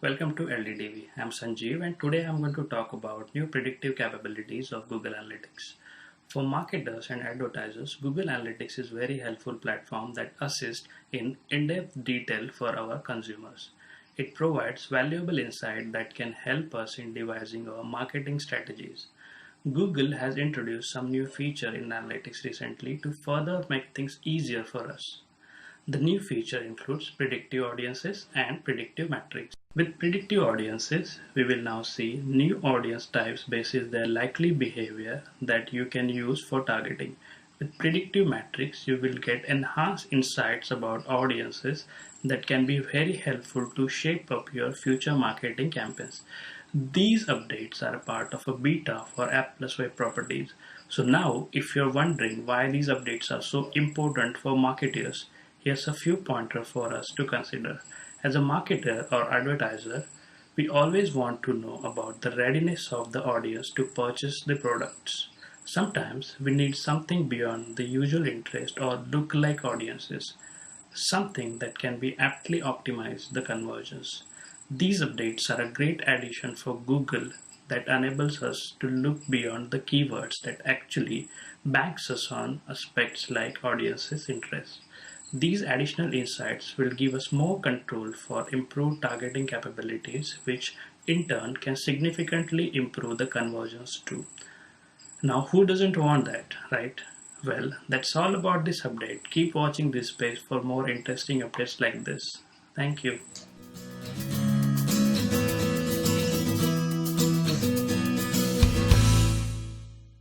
welcome to LDDV. I'm Sanjeev and today I'm going to talk about new predictive capabilities of Google Analytics. For marketers and advertisers, Google Analytics is a very helpful platform that assists in in-depth detail for our consumers. It provides valuable insight that can help us in devising our marketing strategies. Google has introduced some new feature in Analytics recently to further make things easier for us. The new feature includes predictive audiences and predictive metrics. With predictive audiences, we will now see new audience types based on their likely behavior that you can use for targeting. With predictive metrics, you will get enhanced insights about audiences that can be very helpful to shape up your future marketing campaigns. These updates are a part of a beta for App Plus Web Properties. So now, if you're wondering why these updates are so important for marketers, here's a few pointers for us to consider. As a marketer or advertiser, we always want to know about the readiness of the audience to purchase the products. Sometimes we need something beyond the usual interest or look-alike audiences, something that can be aptly optimize the conversions. These updates are a great addition for Google that enables us to look beyond the keywords that actually banks us on aspects like audiences' interest. These additional insights will give us more control for improved targeting capabilities, which in turn can significantly improve the conversions too. Now, who doesn't want that, right? Well, that's all about this update. Keep watching this space for more interesting updates like this. Thank you.